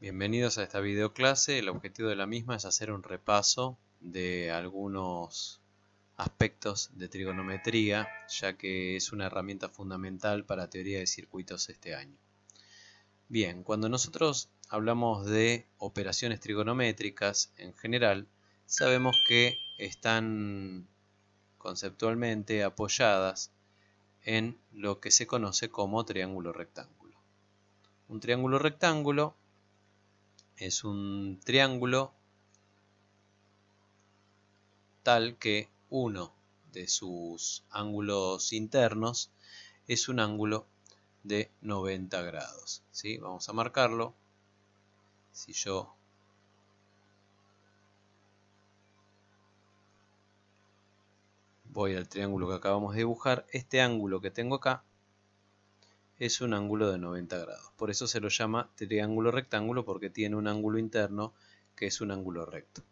Bienvenidos a esta videoclase. El objetivo de la misma es hacer un repaso de algunos aspectos de trigonometría, ya que es una herramienta fundamental para teoría de circuitos este año. Bien, cuando nosotros hablamos de operaciones trigonométricas en general, sabemos que están conceptualmente apoyadas en lo que se conoce como triángulo rectángulo. Un triángulo rectángulo es un triángulo tal que uno de sus ángulos internos es un ángulo de 90 grados. ¿Sí? Vamos a marcarlo. Si yo voy al triángulo que acabamos de dibujar, este ángulo que tengo acá es un ángulo de 90 grados. Por eso se lo llama triángulo rectángulo, porque tiene un ángulo interno que es un ángulo recto.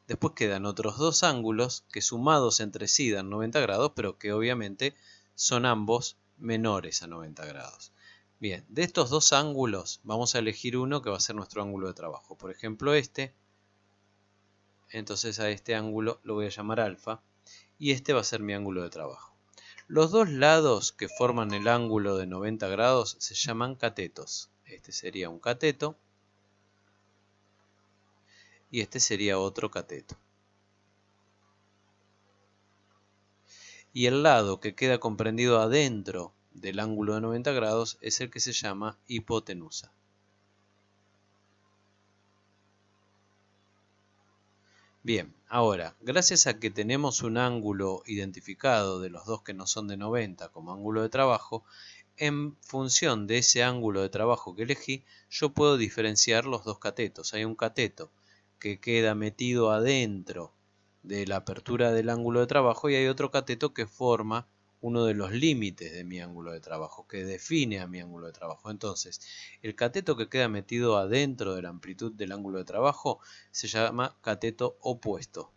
Después quedan otros dos ángulos que sumados entre sí dan 90 grados, pero que obviamente son ambos menores a 90 grados. Bien, de estos dos ángulos vamos a elegir uno que va a ser nuestro ángulo de trabajo. Por ejemplo este. Entonces a este ángulo lo voy a llamar alfa y este va a ser mi ángulo de trabajo. Los dos lados que forman el ángulo de 90 grados se llaman catetos. Este sería un cateto y este sería otro cateto. Y el lado que queda comprendido adentro del ángulo de 90 grados es el que se llama hipotenusa. Bien, ahora, gracias a que tenemos un ángulo identificado de los dos que no son de 90 como ángulo de trabajo, en función de ese ángulo de trabajo que elegí, yo puedo diferenciar los dos catetos. Hay un cateto que queda metido adentro de la apertura del ángulo de trabajo y hay otro cateto que forma uno de los límites de mi ángulo de trabajo, que define a mi ángulo de trabajo. Entonces, el cateto que queda metido adentro de la amplitud del ángulo de trabajo se llama cateto opuesto.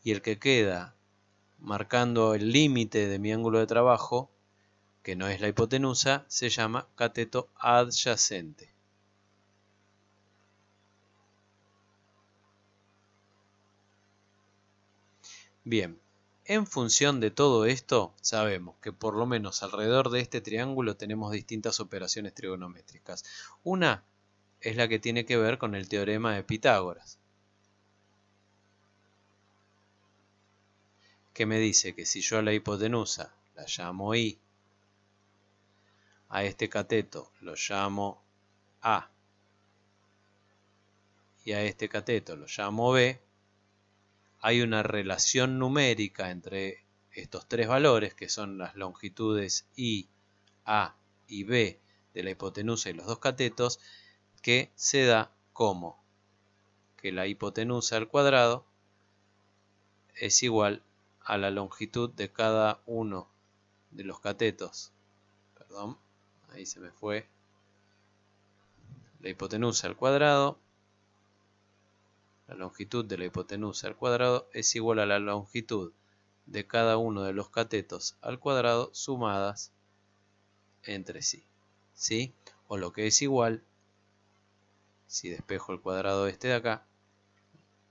Y el que queda marcando el límite de mi ángulo de trabajo, que no es la hipotenusa, se llama cateto adyacente. Bien, en función de todo esto, sabemos que por lo menos alrededor de este triángulo tenemos distintas operaciones trigonométricas. Una es la que tiene que ver con el teorema de Pitágoras, que me dice que si yo a la hipotenusa la llamo I, a este cateto lo llamo A y a este cateto lo llamo B, hay una relación numérica entre estos tres valores, que son las longitudes I, A y B de la hipotenusa y los dos catetos, que se da como que la hipotenusa al cuadrado es igual a la longitud de cada uno de los catetos. Perdón, ahí se me fue. La hipotenusa al cuadrado, la longitud de la hipotenusa al cuadrado es igual a la longitud de cada uno de los catetos al cuadrado sumadas entre sí. ¿Sí? O lo que es igual, si despejo el cuadrado este de acá,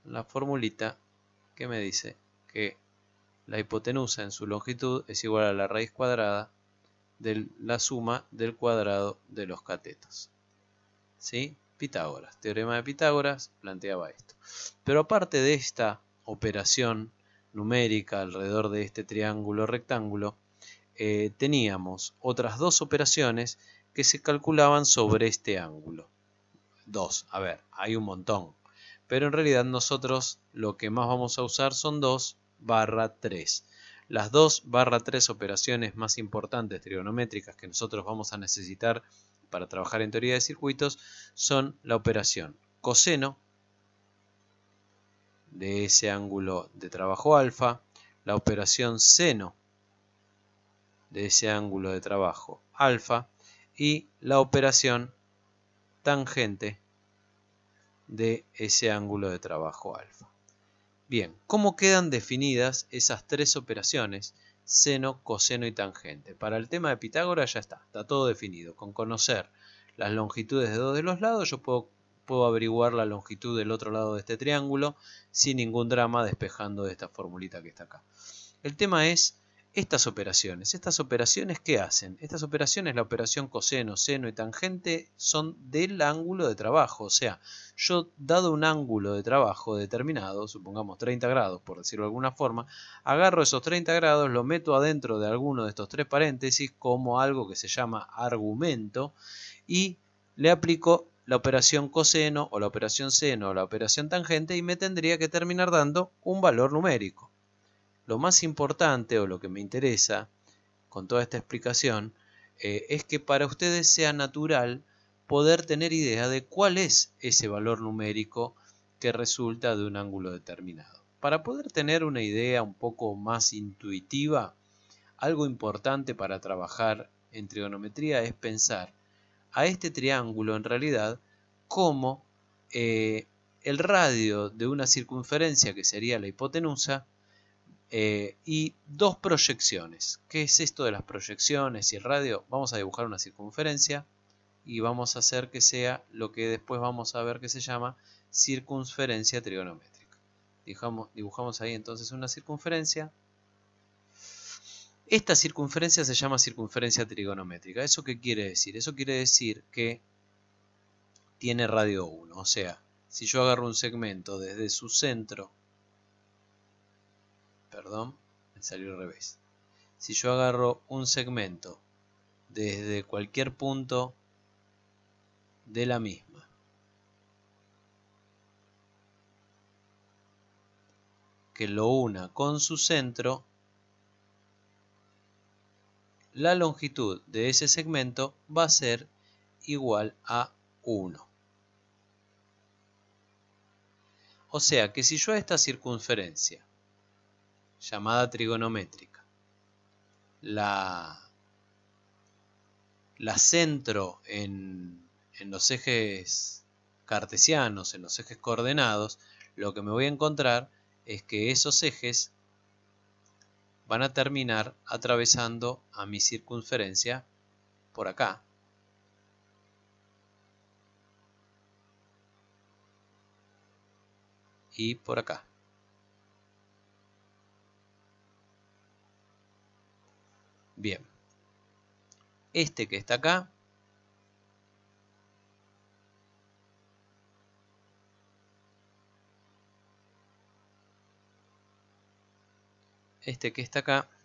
la formulita que me dice que la hipotenusa en su longitud es igual a la raíz cuadrada de la suma del cuadrado de los catetos. ¿Sí? Pitágoras, teorema de Pitágoras planteaba esto. Pero aparte de esta operación numérica alrededor de este triángulo rectángulo, teníamos otras dos operaciones que se calculaban sobre este ángulo. Hay un montón, pero en realidad nosotros lo que más vamos a usar son 2/3. Las 2/3 operaciones más importantes trigonométricas que nosotros vamos a necesitar para trabajar en teoría de circuitos son la operación coseno de ese ángulo de trabajo alfa, la operación seno de ese ángulo de trabajo alfa y la operación tangente de ese ángulo de trabajo alfa. Bien, ¿cómo quedan definidas esas tres operaciones seno, coseno y tangente. Para el tema de Pitágoras ya está todo definido. Con conocer las longitudes de dos de los lados yo puedo averiguar la longitud del otro lado de este triángulo sin ningún drama, despejando de esta formulita que está acá. El tema es estas operaciones. ¿Estas operaciones qué hacen? Estas operaciones, la operación coseno, seno y tangente, son del ángulo de trabajo. O sea, yo dado un ángulo de trabajo determinado, supongamos 30 grados por decirlo de alguna forma, agarro esos 30 grados, lo meto adentro de alguno de estos tres paréntesis como algo que se llama argumento y le aplico la operación coseno o la operación seno o la operación tangente y me tendría que terminar dando un valor numérico. Lo más importante o lo que me interesa con toda esta explicación es que para ustedes sea natural poder tener idea de cuál es ese valor numérico que resulta de un ángulo determinado. Para poder tener una idea un poco más intuitiva, algo importante para trabajar en trigonometría es pensar a este triángulo en realidad como el radio de una circunferencia que sería la hipotenusa y dos proyecciones. ¿Qué es esto de las proyecciones y el radio? Vamos a dibujar una circunferencia y vamos a hacer que sea lo que después vamos a ver que se llama circunferencia trigonométrica. Dibujamos ahí entonces una circunferencia. Esta circunferencia se llama circunferencia trigonométrica. ¿Eso qué quiere decir? Eso quiere decir que tiene radio 1. O sea, si yo agarro un segmento desde su centro, perdón, me salió al revés. Si yo agarro un segmento desde cualquier punto de la misma, que lo una con su centro, la longitud de ese segmento va a ser igual a 1. O sea que si yo a esta circunferencia, llamada trigonométrica, la centro en los ejes cartesianos, en los ejes coordenados, lo que me voy a encontrar es que esos ejes van a terminar atravesando a mi circunferencia por acá. Y por acá. Bien. Este que está acá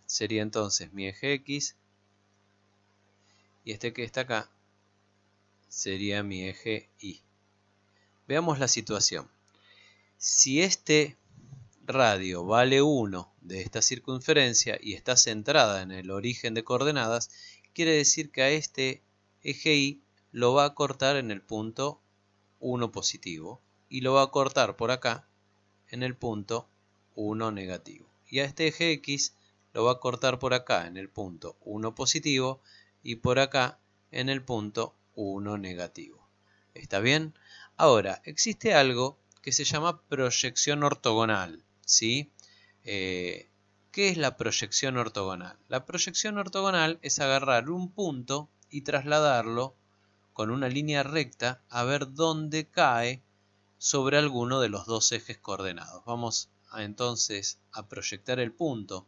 sería entonces mi eje X y este que está acá sería mi eje Y. Veamos la situación. Si este radio vale 1 de esta circunferencia y está centrada en el origen de coordenadas, quiere decir que a este eje Y lo va a cortar en el punto 1 positivo y lo va a cortar por acá en el punto 1 negativo. Y a este eje X lo va a cortar por acá en el punto 1 positivo y por acá en el punto 1 negativo. ¿Está bien? Ahora, existe algo que se llama proyección ortogonal, ¿sí? ¿Qué es la proyección ortogonal? La proyección ortogonal es agarrar un punto y trasladarlo con una línea recta a ver dónde cae sobre alguno de los dos ejes coordenados. Vamos entonces a proyectar el punto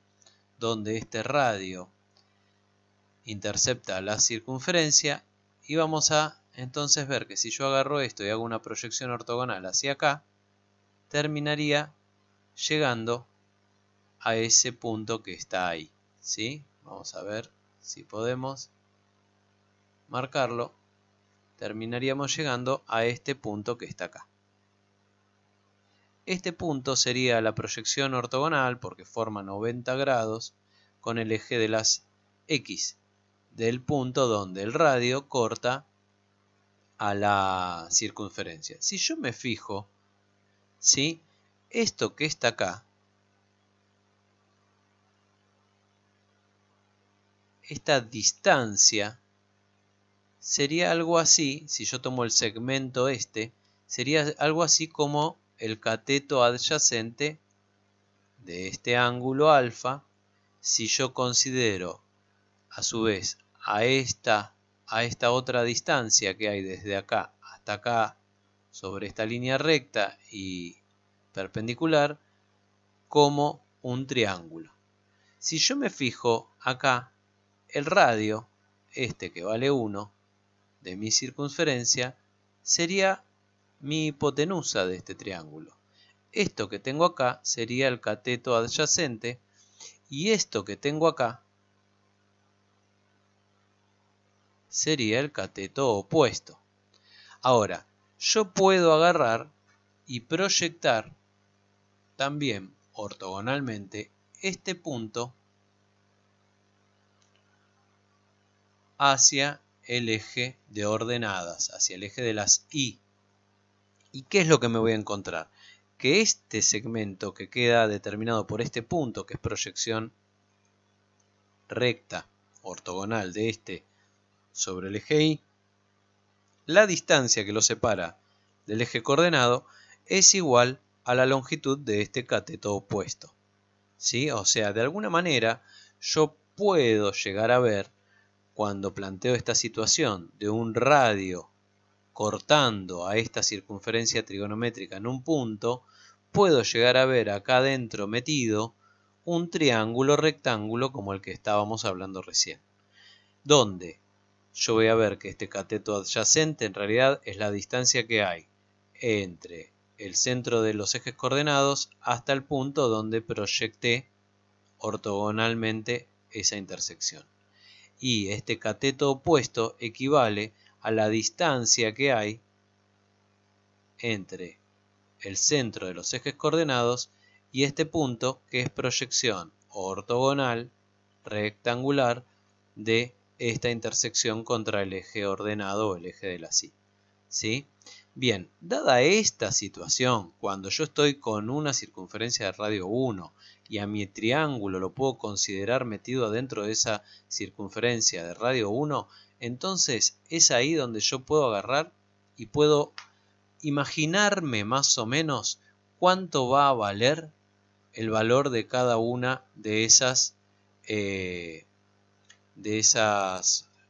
donde este radio intercepta la circunferencia y vamos a entonces ver que si yo agarro esto y hago una proyección ortogonal hacia acá, terminaría llegando a ese punto que está ahí, ¿sí? Vamos a ver si podemos marcarlo. Terminaríamos llegando a este punto que está acá. Este punto sería la proyección ortogonal porque forma 90 grados con el eje de las X del punto donde el radio corta a la circunferencia. Si yo me fijo, ¿sí? Esto que está acá, esta distancia, sería algo así, si yo tomo el segmento este, sería algo así como el cateto adyacente de este ángulo alfa si yo considero a su vez a esta otra distancia que hay desde acá hasta acá sobre esta línea recta y perpendicular como un triángulo. Si yo me fijo acá, el radio, este que vale 1, de mi circunferencia, sería mi hipotenusa de este triángulo. Esto que tengo acá sería el cateto adyacente y esto que tengo acá sería el cateto opuesto. Ahora, yo puedo agarrar y proyectar también ortogonalmente este punto hacia el eje de ordenadas, hacia el eje de las Y. ¿Y qué es lo que me voy a encontrar? Que este segmento que queda determinado por este punto, que es proyección recta ortogonal de este sobre el eje Y, la distancia que lo separa del eje coordenado es igual a la longitud de este cateto opuesto. ¿Sí? O sea, de alguna manera yo puedo llegar a ver, cuando planteo esta situación de un radio cortando a esta circunferencia trigonométrica en un punto, puedo llegar a ver acá dentro metido un triángulo rectángulo como el que estábamos hablando recién, donde yo voy a ver que este cateto adyacente en realidad es la distancia que hay entre el centro de los ejes coordenados hasta el punto donde proyecté ortogonalmente esa intersección. Y este cateto opuesto equivale a la distancia que hay entre el centro de los ejes coordenados y este punto, que es proyección ortogonal rectangular de esta intersección contra el eje ordenado o el eje de la Y. ¿Sí? Bien, dada esta situación, cuando yo estoy con una circunferencia de radio 1 y a mi triángulo lo puedo considerar metido adentro de esa circunferencia de radio 1, entonces es ahí donde yo puedo agarrar y puedo imaginarme más o menos cuánto va a valer el valor de cada una de esas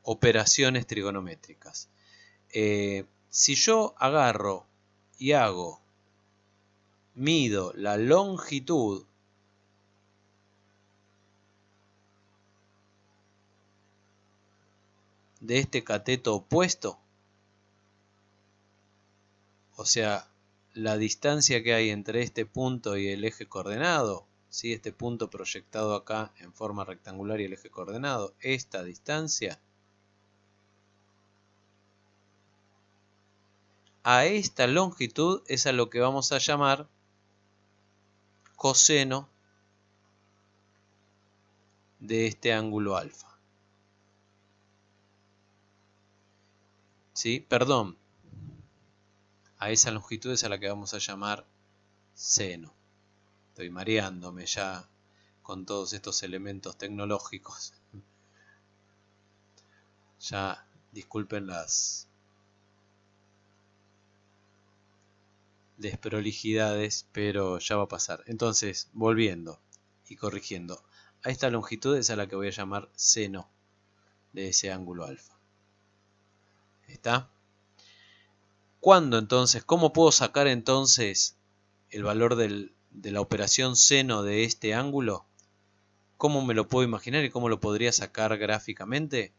operaciones trigonométricas. Si yo agarro y mido la longitud de este cateto opuesto, o sea, la distancia que hay entre este punto y el eje coordenado, ¿sí? Este punto proyectado acá en forma rectangular y el eje coordenado, esta distancia, a esta longitud es a lo que vamos a llamar coseno de este ángulo alfa. ¿Sí? Perdón, a esa longitud es a la que vamos a llamar seno. Estoy mareándome ya con todos estos elementos tecnológicos. Ya disculpen las desprolijidades, pero ya va a pasar. Entonces, volviendo y corrigiendo, a esta longitud es a la que voy a llamar seno de ese ángulo alfa. ¿Está? ¿Cuándo entonces? ¿Cómo puedo sacar entonces el valor de la operación seno de este ángulo? ¿Cómo me lo puedo imaginar y cómo lo podría sacar gráficamente?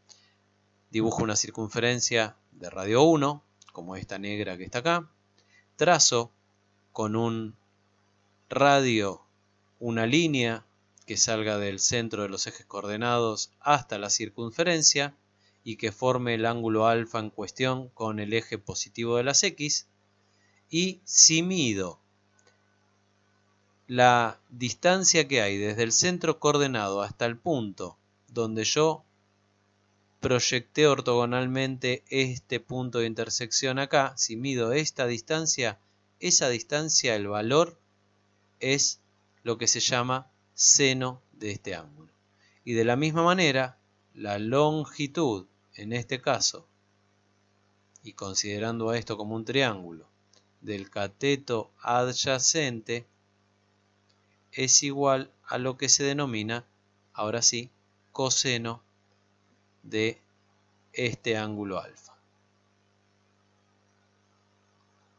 Dibujo una circunferencia de radio 1, como esta negra que está acá. Trazo con un radio una línea que salga del centro de los ejes coordenados hasta la circunferencia y que forme el ángulo alfa en cuestión con el eje positivo de las X. Y si mido la distancia que hay desde el centro coordenado hasta el punto donde yo proyecté ortogonalmente este punto de intersección acá, si mido esta distancia, esa distancia, el valor, es lo que se llama seno de este ángulo. Y de la misma manera, la longitud, en este caso, y considerando a esto como un triángulo, del cateto adyacente, es igual a lo que se denomina ahora sí, coseno de este ángulo alfa.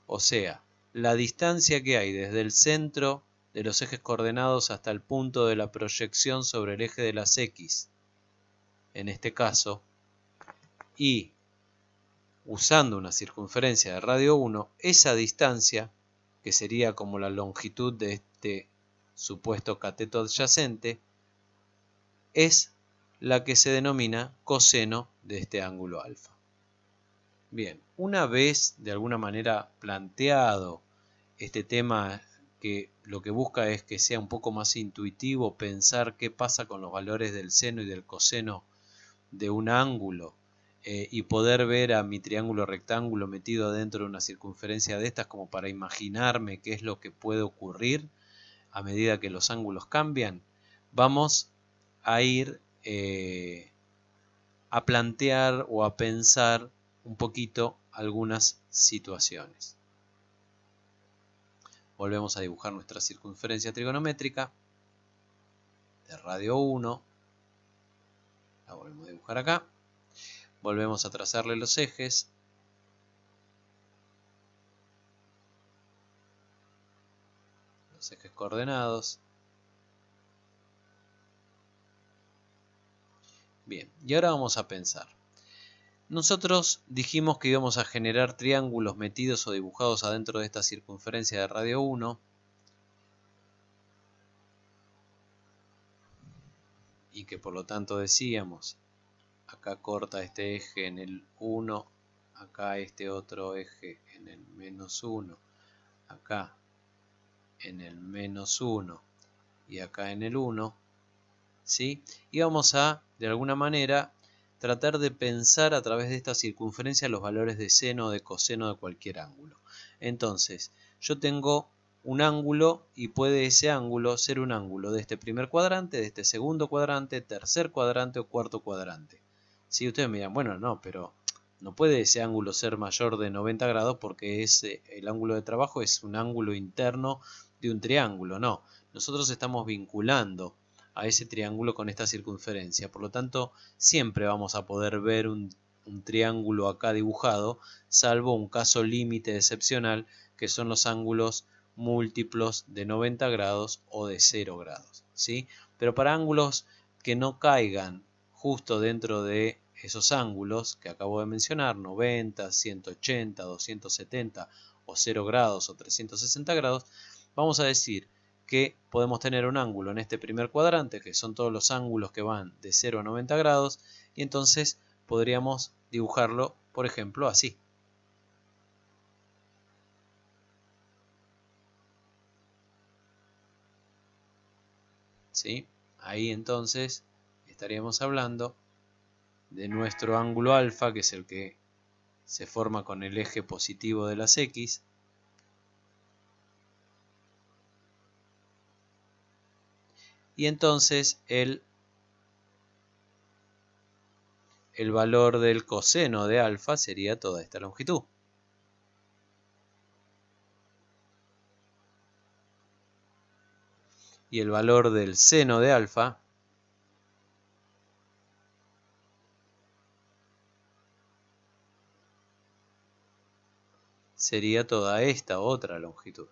O sea, la distancia que hay desde el centro de los ejes coordenados hasta el punto de la proyección sobre el eje de las X, en este caso, y usando una circunferencia de radio 1, esa distancia, que sería como la longitud de este supuesto cateto adyacente, es la que se denomina coseno de este ángulo alfa. Bien, una vez de alguna manera planteado este tema, que lo que busca es que sea un poco más intuitivo pensar qué pasa con los valores del seno y del coseno de un ángulo, y poder ver a mi triángulo rectángulo metido dentro de una circunferencia de estas como para imaginarme qué es lo que puede ocurrir a medida que los ángulos cambian, vamos a ir a plantear o a pensar un poquito algunas situaciones. Volvemos a dibujar nuestra circunferencia trigonométrica de radio 1. La volvemos a dibujar acá. Volvemos a trazarle los ejes. Los ejes coordenados. Bien, y ahora vamos a pensar. Nosotros dijimos que íbamos a generar triángulos metidos o dibujados adentro de esta circunferencia de radio 1. Y que por lo tanto decíamos, acá corta este eje en el 1, acá este otro eje en el menos 1, acá en el menos 1 y acá en el 1, ¿sí? Y vamos a, de alguna manera, tratar de pensar a través de esta circunferencia los valores de seno o de coseno de cualquier ángulo. Entonces, yo tengo un ángulo y puede ese ángulo ser un ángulo de este primer cuadrante, de este segundo cuadrante, tercer cuadrante o cuarto cuadrante. Si ustedes me dirán, bueno, no, pero no puede ese ángulo ser mayor de 90 grados porque el ángulo de trabajo es un ángulo interno de un triángulo. No, nosotros estamos vinculando a ese triángulo con esta circunferencia. Por lo tanto, siempre vamos a poder ver un triángulo acá dibujado, salvo un caso límite excepcional, que son los ángulos múltiplos de 90 grados o de 0 grados, ¿sí? Pero para ángulos que no caigan justo dentro de esos ángulos que acabo de mencionar, 90, 180, 270 o 0 grados o 360 grados, vamos a decir que podemos tener un ángulo en este primer cuadrante, que son todos los ángulos que van de 0 a 90 grados, y entonces podríamos dibujarlo, por ejemplo, así. ¿Sí? Ahí entonces estaríamos hablando de nuestro ángulo alfa, que es el que se forma con el eje positivo de las X, y entonces el valor del coseno de alfa sería toda esta longitud. Y el valor del seno de alfa sería toda esta otra longitud.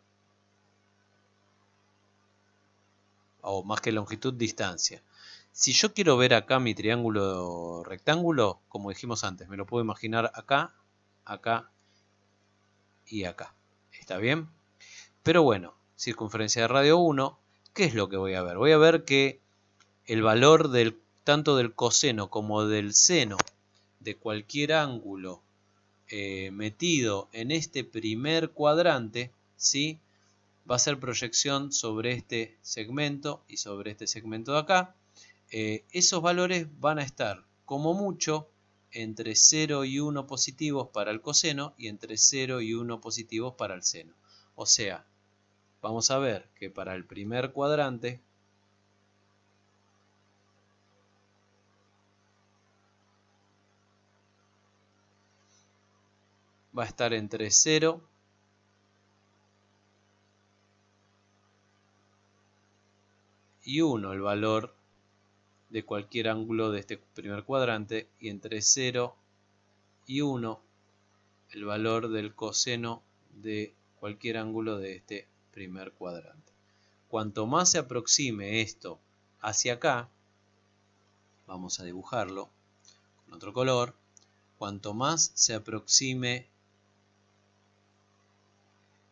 O más que longitud, distancia. Si yo quiero ver acá mi triángulo rectángulo, como dijimos antes, me lo puedo imaginar acá, acá y acá. ¿Está bien? Pero bueno, circunferencia de radio 1, ¿qué es lo que voy a ver? Voy a ver que el valor tanto del coseno como del seno de cualquier ángulo metido en este primer cuadrante, ¿sí?, va a ser proyección sobre este segmento y sobre este segmento de acá. Esos valores van a estar como mucho entre 0 y 1 positivos para el coseno y entre 0 y 1 positivos para el seno. O sea, vamos a ver que para el primer cuadrante va a estar entre 0 y 1 el valor de cualquier ángulo de este primer cuadrante, y entre 0 y 1 el valor del coseno de cualquier ángulo de este primer cuadrante. Cuanto más se aproxime esto hacia acá, vamos a dibujarlo con otro color, cuanto más se aproxime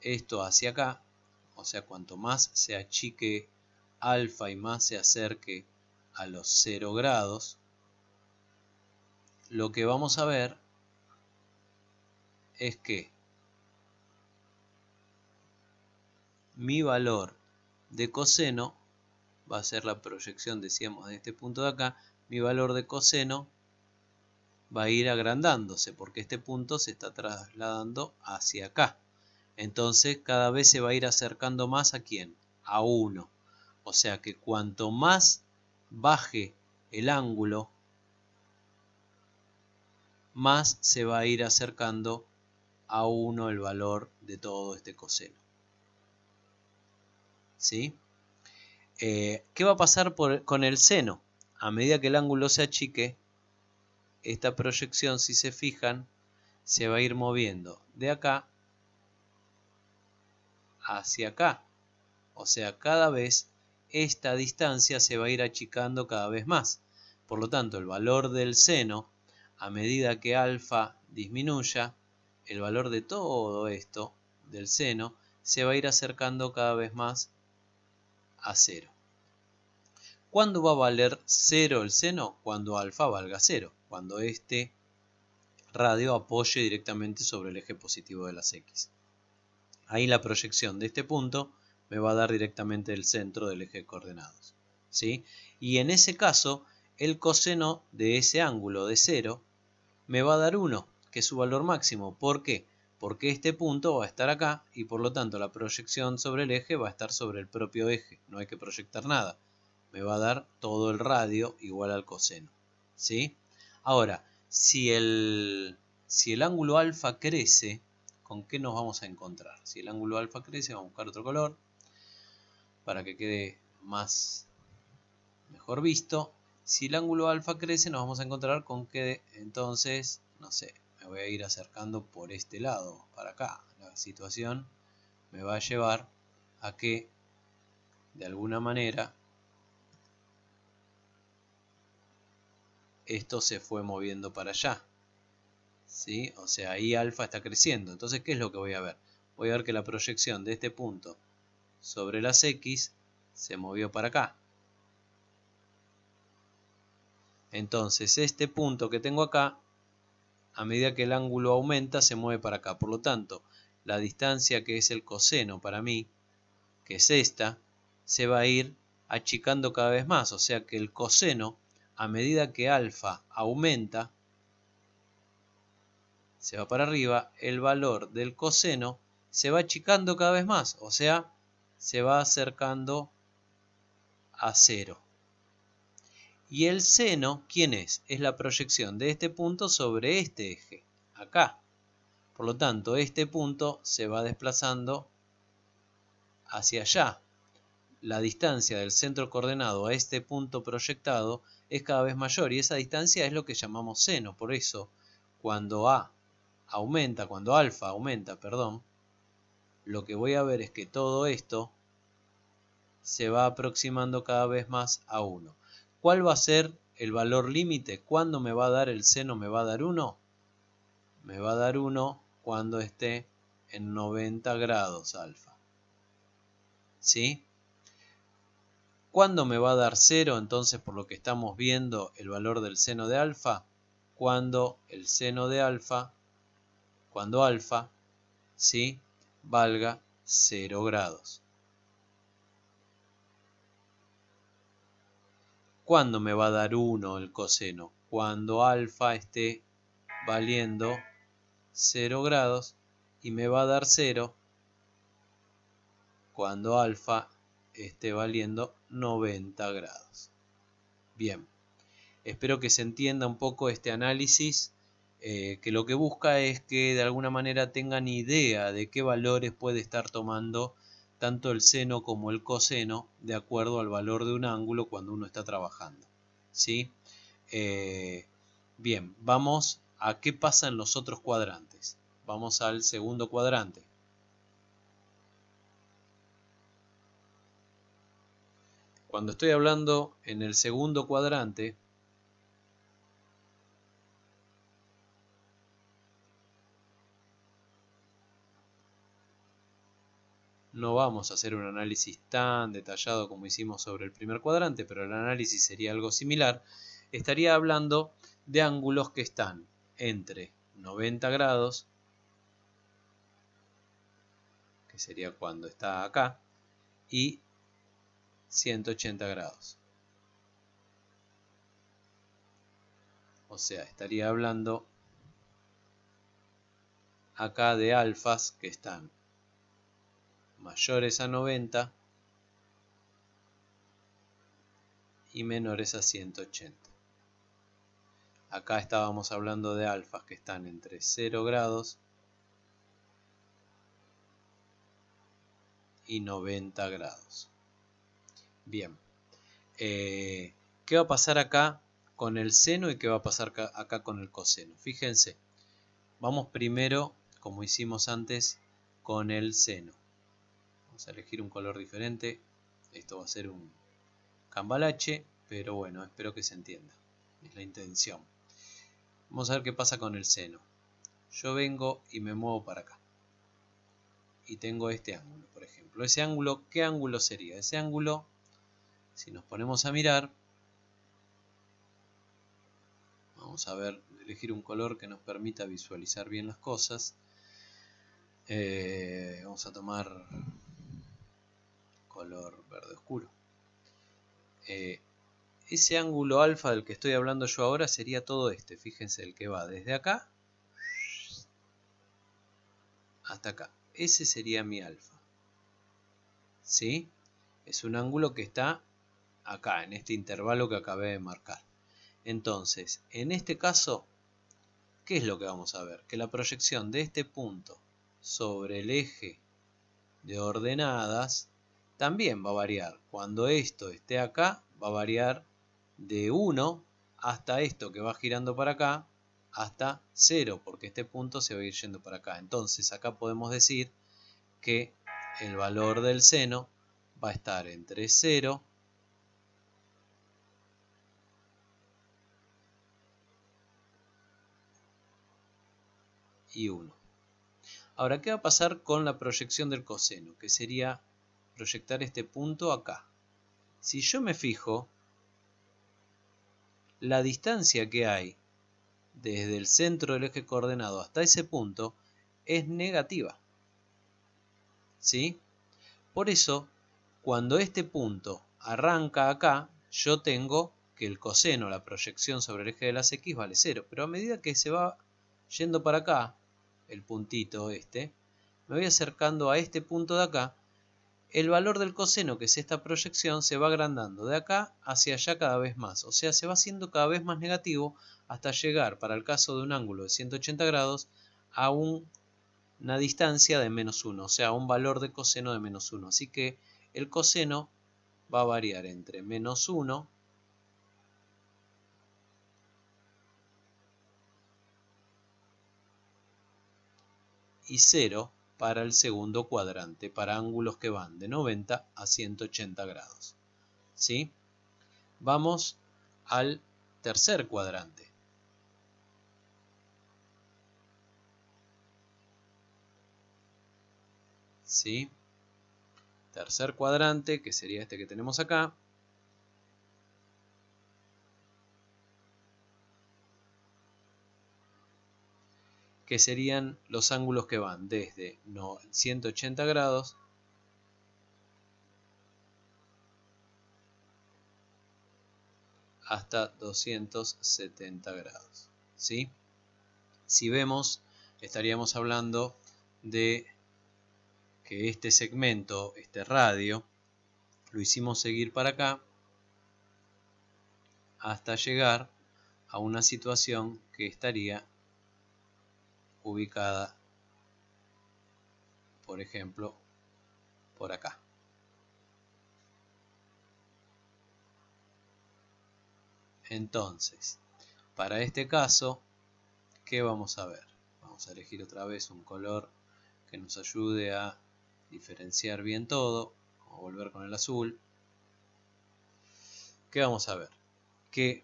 esto hacia acá, o sea, cuanto más se achique alfa y más se acerque a los 0 grados, lo que vamos a ver es que mi valor de coseno va a ser la proyección, decíamos, de este punto de acá. Mi valor de coseno va a ir agrandándose porque este punto se está trasladando hacia acá. Entonces cada vez se va a ir acercando más ¿a quién? A 1. O sea que cuanto más baje el ángulo, más se va a ir acercando a 1 el valor de todo este coseno. ¿Sí? ¿Qué va a pasar con el seno? A medida que el ángulo se achique, esta proyección, si se fijan, se va a ir moviendo de acá hacia acá. O sea, cada vez esta distancia se va a ir achicando cada vez más. Por lo tanto, el valor del seno, a medida que alfa disminuya, el valor de todo esto, del seno, se va a ir acercando cada vez más a 0. ¿Cuándo va a valer 0 el seno? Cuando alfa valga 0. Cuando este radio apoye directamente sobre el eje positivo de las X. Ahí la proyección de este punto me va a dar directamente el centro del eje de coordenadas. ¿Sí? Y en ese caso, el coseno de ese ángulo de 0 me va a dar 1, que es su valor máximo. ¿Por qué? Porque este punto va a estar acá y por lo tanto la proyección sobre el eje va a estar sobre el propio eje. No hay que proyectar nada. Me va a dar todo el radio igual al coseno. ¿Sí? Ahora, si el ángulo alfa crece, ¿con qué nos vamos a encontrar? Si el ángulo alfa crece, vamos a buscar otro color para que quede mejor visto. Si el ángulo alfa crece, nos vamos a encontrar con que entonces, no sé, me voy a ir acercando por este lado, para acá. La situación me va a llevar a que, de alguna manera, esto se fue moviendo para allá. ¿Sí? O sea, ahí alfa está creciendo. Entonces, ¿qué es lo que voy a ver? Voy a ver que la proyección de este punto sobre las X se movió para acá. Entonces, este punto que tengo acá, a medida que el ángulo aumenta, se mueve para acá. Por lo tanto, la distancia que es el coseno para mí, que es esta, se va a ir achicando cada vez más. O sea que el coseno, a medida que alfa aumenta, se va para arriba, el valor del coseno se va achicando cada vez más, o sea, se va acercando a 0. Y el seno, ¿quién es? Es la proyección de este punto sobre este eje, acá. Por lo tanto, este punto se va desplazando hacia allá. La distancia del centro coordenado a este punto proyectado es cada vez mayor y esa distancia es lo que llamamos seno. Por eso, cuando cuando alfa aumenta, lo que voy a ver es que todo esto se va aproximando cada vez más a 1. ¿Cuál va a ser el valor límite? ¿Cuándo me va a dar el seno? ¿Me va a dar 1? Me va a dar 1 cuando esté en 90 grados alfa. ¿Sí? ¿Cuándo me va a dar 0? Entonces, por lo que estamos viendo, el valor del seno de alfa. Cuando el seno de alfa, cuando alfa, ¿sí?, valga 0 grados. ¿Cuándo me va a dar 1 el coseno? Cuando alfa esté valiendo 0 grados y me va a dar 0 cuando alfa esté valiendo 90 grados. Bien, espero que se entienda un poco este análisis, que lo que busca es que de alguna manera tengan idea de qué valores puede estar tomando tanto el seno como el coseno de acuerdo al valor de un ángulo cuando uno está trabajando. ¿sí? Bien, vamos a qué pasa en los otros cuadrantes. Vamos al segundo cuadrante. Cuando estoy hablando en el segundo cuadrante, no vamos a hacer un análisis tan detallado como hicimos sobre el primer cuadrante, pero el análisis sería algo similar. Estaría hablando de ángulos que están entre 90 grados, que sería cuando está acá, y 180 grados. O sea, estaría hablando acá de alfas que están mayores a 90 y menores a 180. Acá estábamos hablando de alfas que están entre 0 grados y 90 grados. Bien, ¿qué va a pasar acá con el seno y qué va a pasar acá con el coseno? Fíjense, vamos primero, como hicimos antes, con el seno. Vamos a elegir un color diferente. Esto va a ser un cambalache, pero bueno, espero que se entienda. Es la intención. Vamos a ver qué pasa con el seno. Yo vengo y me muevo para acá. Y tengo este ángulo, por ejemplo. Ese ángulo, ¿qué ángulo sería? Ese ángulo, si nos ponemos a mirar, vamos a ver, elegir un color que nos permita visualizar bien las cosas. Vamos a tomar color verde oscuro. Ese ángulo alfa del que estoy hablando yo ahora sería todo este. Fíjense, el que va desde acá hasta acá. Ese sería mi alfa. ¿Sí? Es un ángulo que está acá, en este intervalo que acabé de marcar. Entonces, en este caso, ¿qué es lo que vamos a ver? Que la proyección de este punto sobre el eje de ordenadas también va a variar. Cuando esto esté acá, va a variar de 1 hasta esto que va girando para acá, hasta 0, porque este punto se va a ir yendo para acá. Entonces, acá podemos decir que el valor del seno va a estar entre 0 y 1. Ahora, ¿qué va a pasar con la proyección del coseno? Que sería proyectar este punto acá. Si yo me fijo, la distancia que hay desde el centro del eje coordenado hasta ese punto es negativa. ¿Sí? Por eso, cuando este punto arranca acá, yo tengo que el coseno, la proyección sobre el eje de las X, vale 0. Pero a medida que se va yendo para acá, el puntito este, me voy acercando a este punto de acá, el valor del coseno, que es esta proyección, se va agrandando de acá hacia allá cada vez más. O sea, se va haciendo cada vez más negativo hasta llegar, para el caso de un ángulo de 180 grados, a una distancia de menos 1, o sea, un valor de coseno de menos 1. Así que el coseno va a variar entre menos 1 y 0 para el segundo cuadrante, para ángulos que van de 90 a 180 grados. ¿Sí? Vamos al tercer cuadrante. ¿Sí? Tercer cuadrante, que sería este que tenemos acá. Que serían los ángulos que van desde 180 grados hasta 270 grados. ¿Sí? Si vemos, estaríamos hablando de que este segmento, este radio, lo hicimos seguir para acá hasta llegar a una situación que estaría ubicada, por ejemplo, por acá. Entonces, para este caso, ¿qué vamos a ver? Vamos a elegir otra vez un color que nos ayude a diferenciar bien todo. Vamos a volver con el azul. ¿Qué vamos a ver? Que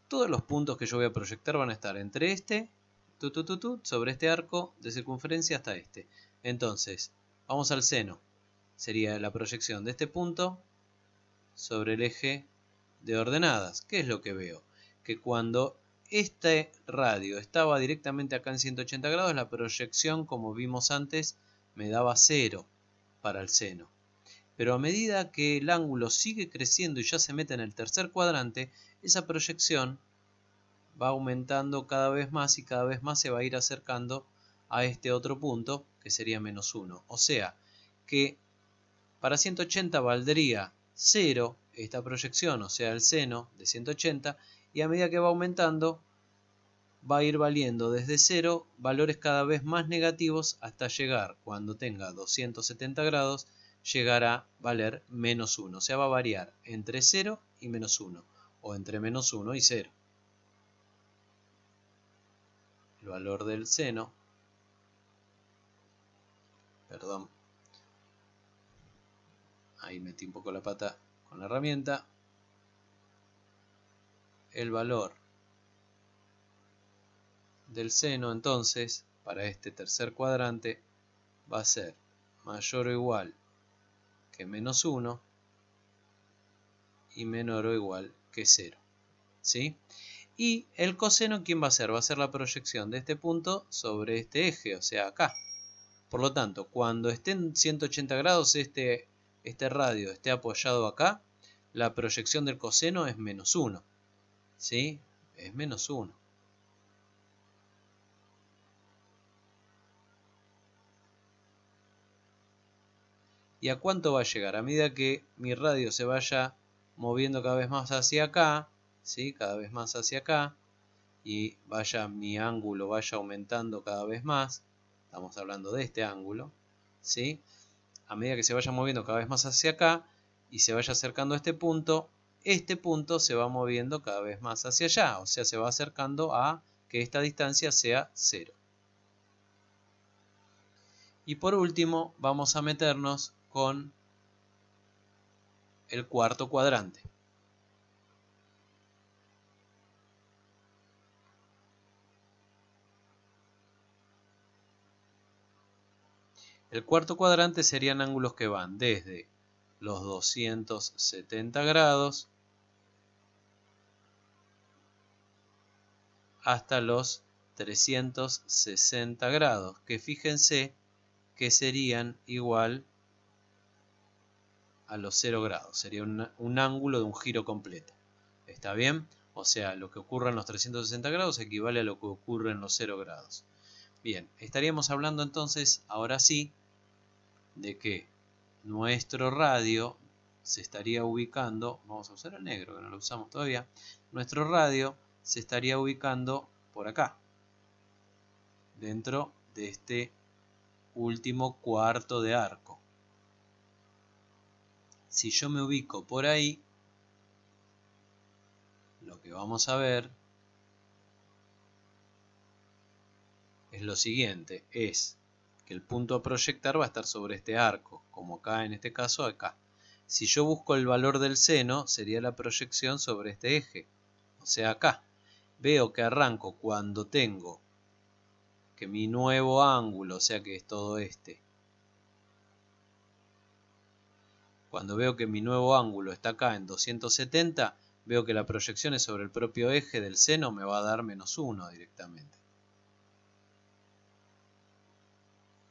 todos los puntos que yo voy a proyectar van a estar entre este, sobre este arco de circunferencia hasta este. Entonces, vamos al seno. Sería la proyección de este punto sobre el eje de ordenadas. ¿Qué es lo que veo? Que cuando este radio estaba directamente acá en 180 grados, la proyección, como vimos antes, me daba 0 para el seno. Pero a medida que el ángulo sigue creciendo y ya se mete en el tercer cuadrante, esa proyección va aumentando cada vez más y cada vez más se va a ir acercando a este otro punto, que sería menos 1. O sea, que para 180 valdría 0 esta proyección, o sea, el seno de 180, y a medida que va aumentando, va a ir valiendo desde 0 valores cada vez más negativos hasta llegar, cuando tenga 270 grados, llegar a valer menos 1. O sea, va a variar entre 0 y menos 1, o entre menos 1 y 0. El valor del seno, perdón, ahí metí un poco la pata con la herramienta, el valor del seno entonces para este tercer cuadrante va a ser mayor o igual que menos 1 y menor o igual que 0. ¿Sí? Y el coseno, ¿quién va a ser? Va a ser la proyección de este punto sobre este eje, o sea, acá. Por lo tanto, cuando esté en 180 grados este radio esté apoyado acá, la proyección del coseno es menos 1. ¿Sí? Es menos 1. ¿Y a cuánto va a llegar? A medida que mi radio se vaya moviendo cada vez más hacia acá, ¿sí? Cada vez más hacia acá, y mi ángulo vaya aumentando cada vez más, estamos hablando de este ángulo, ¿sí? A medida que se vaya moviendo cada vez más hacia acá y se vaya acercando a este punto se va moviendo cada vez más hacia allá, o sea, se va acercando a que esta distancia sea 0. Y por último, vamos a meternos con el cuarto cuadrante. El cuarto cuadrante serían ángulos que van desde los 270 grados hasta los 360 grados, que fíjense que serían igual a los 0 grados. Sería un ángulo de un giro completo. ¿Está bien? O sea, lo que ocurre en los 360 grados equivale a lo que ocurre en los 0 grados. Bien, estaríamos hablando entonces, ahora sí, de que nuestro radio se estaría ubicando, vamos a usar el negro que no lo usamos todavía, nuestro radio se estaría ubicando por acá, dentro de este último cuarto de arco. Si yo me ubico por ahí, lo que vamos a ver es lo siguiente, es que el punto a proyectar va a estar sobre este arco, como acá en este caso acá. Si yo busco el valor del seno, sería la proyección sobre este eje, o sea acá. Veo que arranco cuando tengo que mi nuevo ángulo, o sea que es todo este. Cuando veo que mi nuevo ángulo está acá en 270, veo que la proyección es sobre el propio eje del seno, me va a dar menos 1 directamente.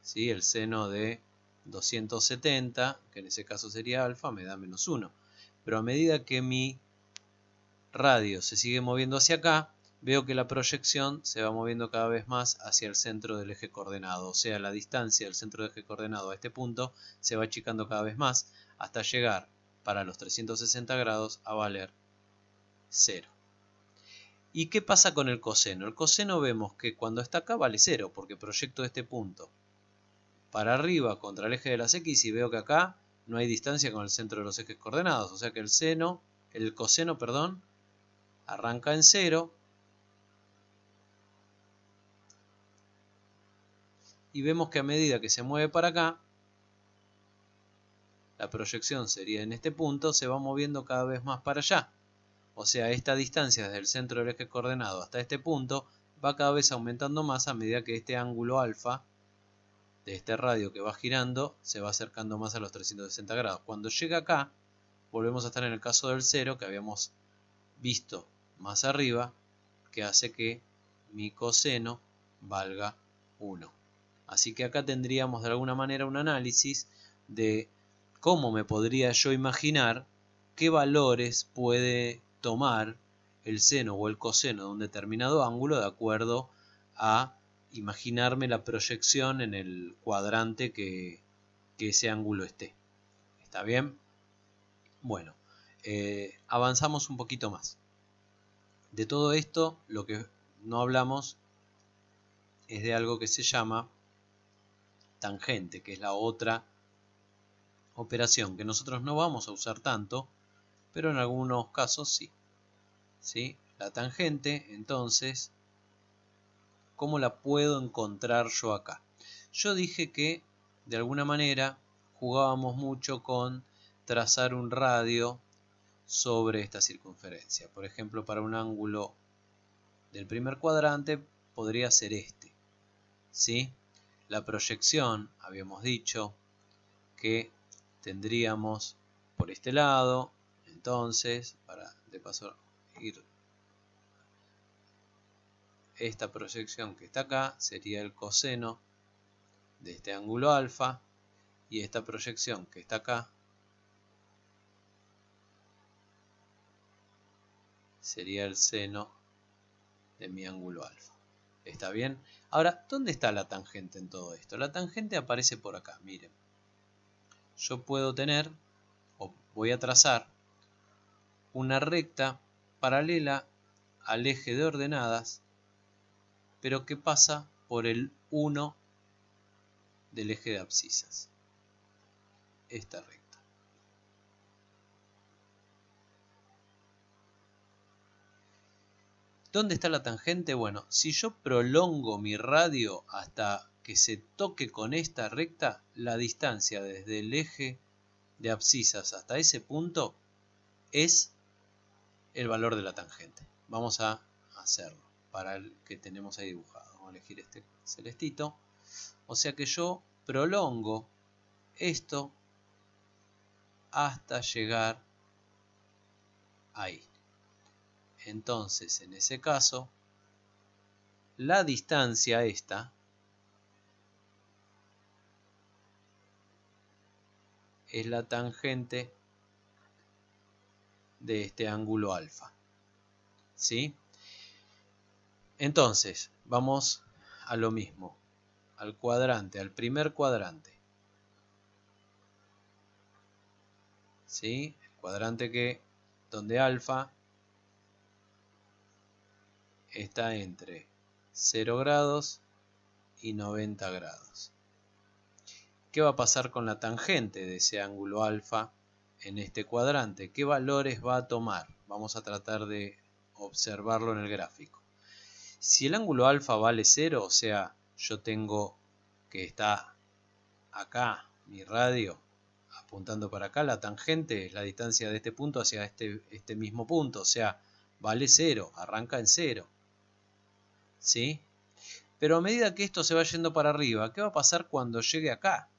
¿Sí? El seno de 270, que en ese caso sería alfa, me da menos 1. Pero a medida que mi radio se sigue moviendo hacia acá, veo que la proyección se va moviendo cada vez más hacia el centro del eje coordenado. O sea, la distancia del centro del eje coordenado a este punto se va achicando cada vez más hasta llegar para los 360 grados a valer 0. ¿Y qué pasa con el coseno? El coseno vemos que cuando está acá vale 0 porque proyecto este punto para arriba contra el eje de las X y veo que acá no hay distancia con el centro de los ejes coordenados. O sea que el coseno, arranca en 0 y vemos que a medida que se mueve para acá, la proyección sería en este punto, se va moviendo cada vez más para allá. O sea, esta distancia desde el centro del eje coordenado hasta este punto va cada vez aumentando más a medida que este ángulo alfa de este radio que va girando se va acercando más a los 360 grados. Cuando llega acá, volvemos a estar en el caso del 0 que habíamos visto más arriba, que hace que mi coseno valga 1. Así que acá tendríamos de alguna manera un análisis de cómo me podría yo imaginar qué valores puede tomar el seno o el coseno de un determinado ángulo de acuerdo a imaginarme la proyección en el cuadrante que ese ángulo esté. ¿Está bien? Bueno, avanzamos un poquito más. De todo esto, lo que no hablamos es de algo que se llama tangente, que es la otra operación que nosotros no vamos a usar tanto, pero en algunos casos sí. ¿Sí? La tangente, entonces, ¿cómo la puedo encontrar yo acá? Yo dije que, de alguna manera, jugábamos mucho con trazar un radio sobre esta circunferencia. Por ejemplo, para un ángulo del primer cuadrante podría ser este. ¿Sí? La proyección, habíamos dicho que tendríamos por este lado, entonces, para de paso ir, esta proyección que está acá sería el coseno de este ángulo alfa, y esta proyección que está acá sería el seno de mi ángulo alfa. ¿Está bien? Ahora, ¿dónde está la tangente en todo esto? La tangente aparece por acá, miren. Yo puedo tener, o voy a trazar, una recta paralela al eje de ordenadas, pero que pasa por el 1 del eje de abscisas. Esta recta. ¿Dónde está la tangente? Bueno, si yo prolongo mi radio hasta que se toque con esta recta, la distancia desde el eje de abscisas hasta ese punto es el valor de la tangente. Vamos a hacerlo para el que tenemos ahí dibujado. Vamos a elegir este celestito. O sea que yo prolongo esto hasta llegar ahí. Entonces, en ese caso, la distancia esta es la tangente de este ángulo alfa. ¿Sí? Entonces, vamos a lo mismo, al cuadrante, al primer cuadrante. ¿Sí? El cuadrante donde alfa está entre 0 grados y 90 grados. ¿Qué va a pasar con la tangente de ese ángulo alfa en este cuadrante? ¿Qué valores va a tomar? Vamos a tratar de observarlo en el gráfico. Si el ángulo alfa vale 0, o sea, yo tengo que está acá mi radio apuntando para acá, la tangente es la distancia de este punto hacia este mismo punto, o sea, vale 0, arranca en 0. ¿Sí? Pero a medida que esto se va yendo para arriba, ¿qué va a pasar cuando llegue acá?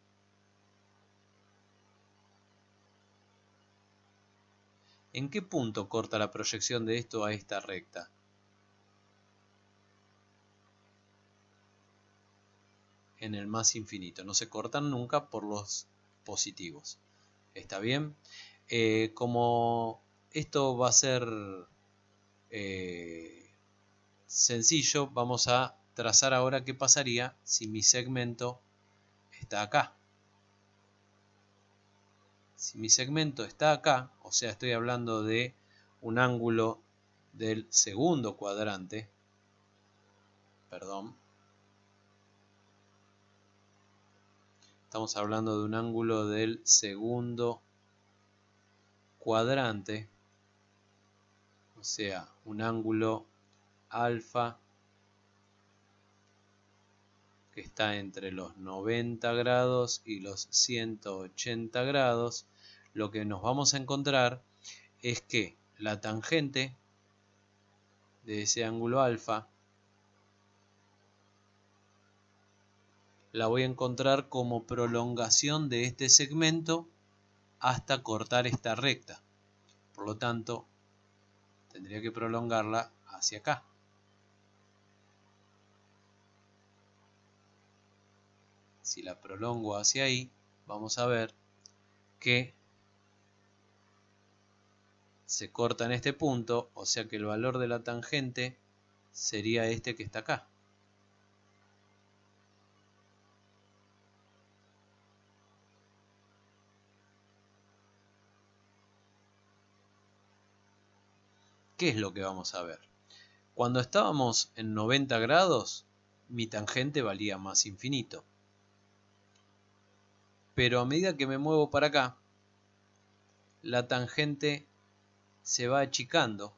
¿En qué punto corta la proyección de esto a esta recta? En el más infinito. No se cortan nunca por los positivos. ¿Está bien? Como esto va a ser sencillo, vamos a trazar ahora qué pasaría si mi segmento está acá. Si mi segmento está acá, o sea, estoy hablando de un ángulo del segundo cuadrante, perdón, estamos hablando de un ángulo del segundo cuadrante, o sea, un ángulo alfa que está entre los 90 grados y los 180 grados, lo que nos vamos a encontrar es que la tangente de ese ángulo alfa la voy a encontrar como prolongación de este segmento hasta cortar esta recta. Por lo tanto, tendría que prolongarla hacia acá. Si la prolongo hacia ahí, vamos a ver que se corta en este punto, o sea que el valor de la tangente sería este que está acá. ¿Qué es lo que vamos a ver? Cuando estábamos en 90 grados, mi tangente valía más infinito. Pero a medida que me muevo para acá, la tangente se va achicando,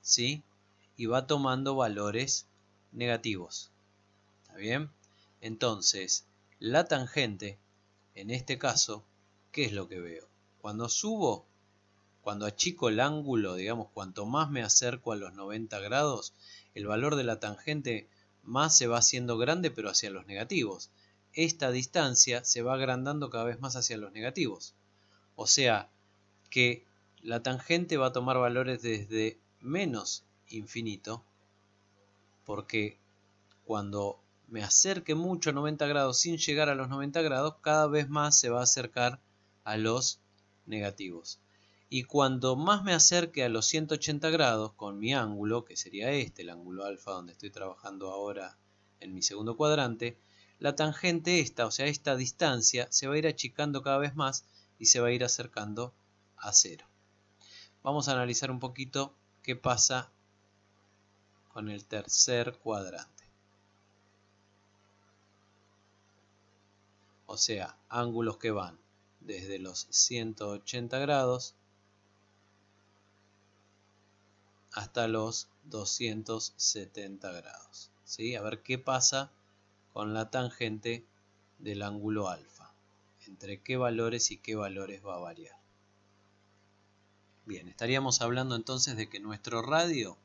¿sí? Y va tomando valores negativos. ¿Está bien? Entonces, la tangente, en este caso, ¿qué es lo que veo? Cuando subo, cuando achico el ángulo, digamos, cuanto más me acerco a los 90 grados, el valor de la tangente más se va haciendo grande, pero hacia los negativos. Esta distancia se va agrandando cada vez más hacia los negativos. O sea que la tangente va a tomar valores desde menos infinito, porque cuando me acerque mucho a 90 grados sin llegar a los 90 grados, cada vez más se va a acercar a los negativos. Y cuando más me acerque a los 180 grados con mi ángulo, que sería este, el ángulo alfa donde estoy trabajando ahora en mi segundo cuadrante, la tangente esta, o sea, esta distancia, se va a ir achicando cada vez más y se va a ir acercando a cero. Vamos a analizar un poquito qué pasa con el tercer cuadrante. O sea, ángulos que van desde los 180 grados hasta los 270 grados. ¿Sí? A ver qué pasa con la tangente del ángulo alfa. Entre qué valores y qué valores va a variar. Bien, estaríamos hablando entonces de que nuestro radio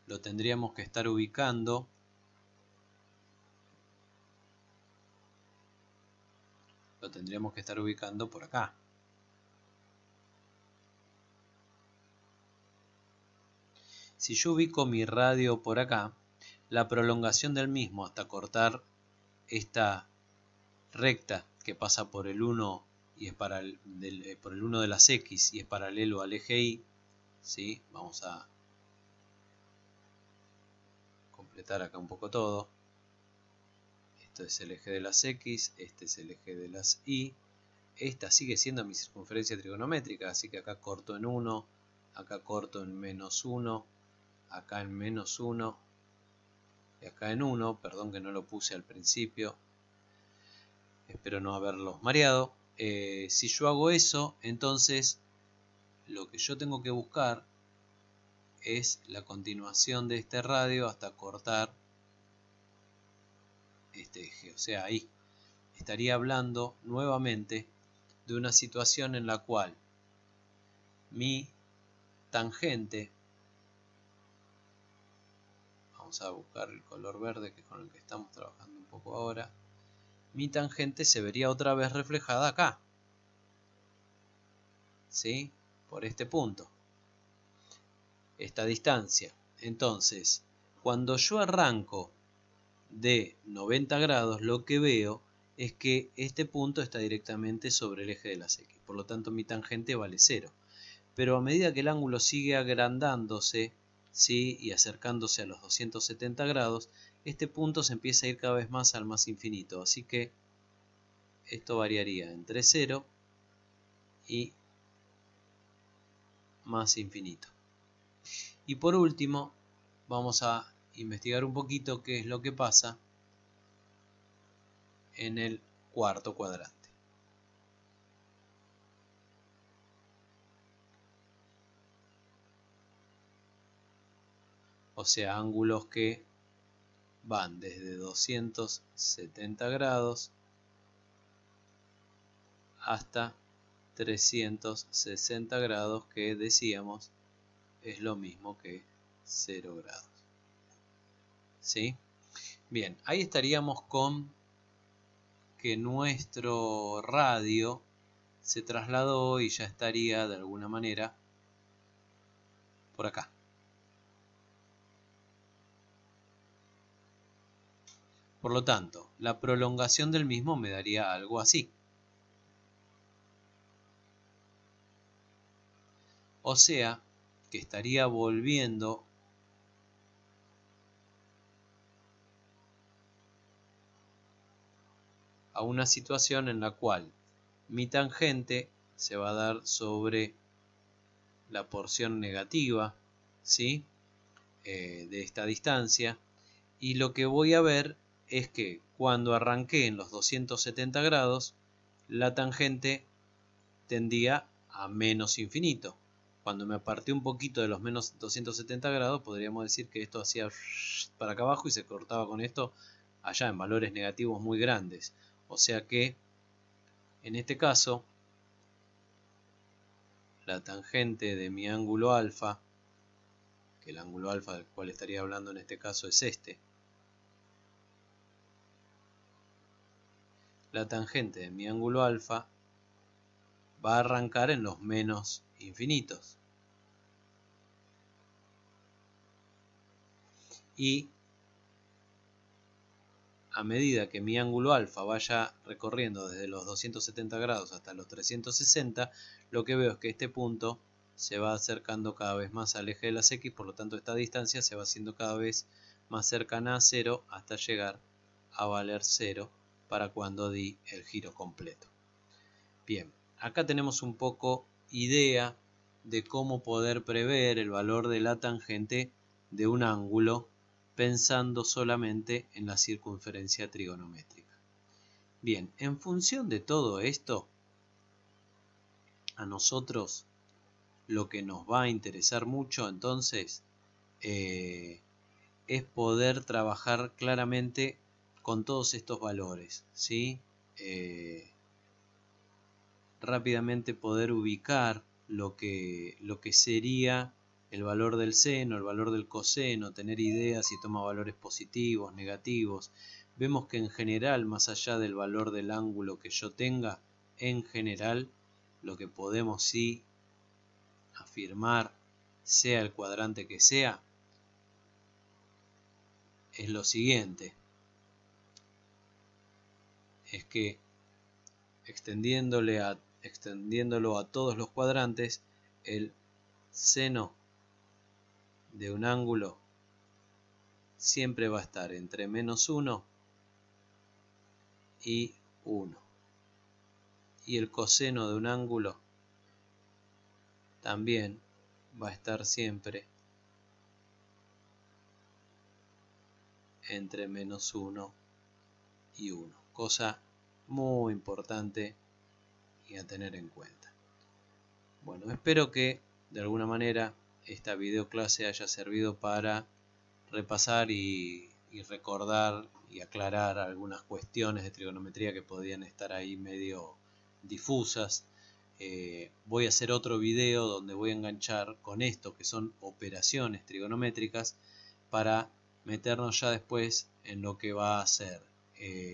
lo tendríamos que estar ubicando por acá. Si yo ubico mi radio por acá, la prolongación del mismo hasta cortar esta recta que pasa por el 1 y es por el 1 de las X y es paralelo al eje Y, ¿sí? Vamos a completar acá un poco todo. Esto es el eje de las X, este es el eje de las Y. Esta sigue siendo mi circunferencia trigonométrica, así que acá corto en 1, acá corto en menos 1, acá en menos 1 y acá en 1, perdón que no lo puse al principio, espero no haberlos mareado. Si yo hago eso, entonces lo que yo tengo que buscar es la continuación de este radio hasta cortar este eje, o sea, ahí estaría hablando nuevamente de una situación en la cual mi tangente, vamos a buscar el color verde que es con el que estamos trabajando un poco ahora, mi tangente se vería otra vez reflejada acá, ¿sí? Por este punto, esta distancia. Entonces, cuando yo arranco de 90 grados, lo que veo es que este punto está directamente sobre el eje de las X, por lo tanto mi tangente vale 0. Pero a medida que el ángulo sigue agrandándose, ¿sí? Y acercándose a los 270 grados, este punto se empieza a ir cada vez más al más infinito, así que esto variaría entre 0 y más infinito. Y por último, vamos a investigar un poquito qué es lo que pasa en el cuarto cuadrante. o sea, ángulos que van desde 270 grados hasta 360 grados, que decíamos es lo mismo que 0 grados. ¿Sí? Bien, ahí estaríamos con que nuestro radio se trasladó y ya estaría de alguna manera por acá. Por lo tanto, la prolongación del mismo me daría algo así. O sea, que estaría volviendo a una situación en la cual mi tangente se va a dar sobre la porción negativa, ¿sí? De esta distancia, y lo que voy a ver es que cuando arranqué en los 270 grados, la tangente tendía a menos infinito. Cuando me aparté un poquito de los menos 270 grados, podríamos decir que esto hacía para acá abajo y se cortaba con esto allá en valores negativos muy grandes. O sea que, en este caso, la tangente de mi ángulo alfa, que el ángulo alfa del cual estaría hablando en este caso es este, la tangente de mi ángulo alfa va a arrancar en los menos infinitos. Y a medida que mi ángulo alfa vaya recorriendo desde los 270 grados hasta los 360, lo que veo es que este punto se va acercando cada vez más al eje de las X, por lo tanto esta distancia se va haciendo cada vez más cercana a 0 hasta llegar a valer 0 para cuando di el giro completo. Bien, acá tenemos un poco idea de cómo poder prever el valor de la tangente de un ángulo pensando solamente en la circunferencia trigonométrica. Bien, en función de todo esto, a nosotros lo que nos va a interesar mucho entonces es poder trabajar claramente con todos estos valores, ¿sí? Rápidamente poder ubicar lo que sería el valor del seno, el valor del coseno, tener ideas si toma valores positivos, negativos. Vemos que en general, más allá del valor del ángulo que yo tenga, en general, lo que podemos sí afirmar, sea el cuadrante que sea, es lo siguiente. Es que extendiéndolo a todos los cuadrantes, el seno de un ángulo siempre va a estar entre menos 1 y 1. Y el coseno de un ángulo también va a estar siempre entre menos 1 y 1. Cosa muy importante y a tener en cuenta. Bueno, espero que de alguna manera esta videoclase haya servido para repasar y recordar y aclarar algunas cuestiones de trigonometría que podían estar ahí medio difusas. Voy a hacer otro video donde voy a enganchar con esto que son operaciones trigonométricas para meternos ya después en lo que va a ser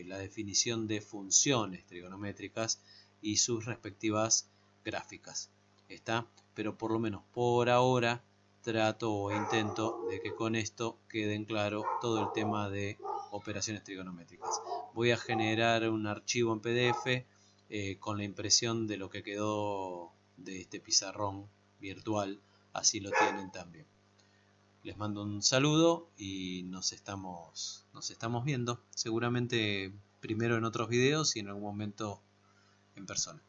la definición de funciones trigonométricas y sus respectivas gráficas. ¿Está? Pero por lo menos por ahora trato o intento de que con esto quede en claro todo el tema de operaciones trigonométricas. Voy a generar un archivo en PDF con la impresión de lo que quedó de este pizarrón virtual, así lo tienen también. Les mando un saludo y nos estamos viendo, seguramente primero en otros videos y en algún momento en persona.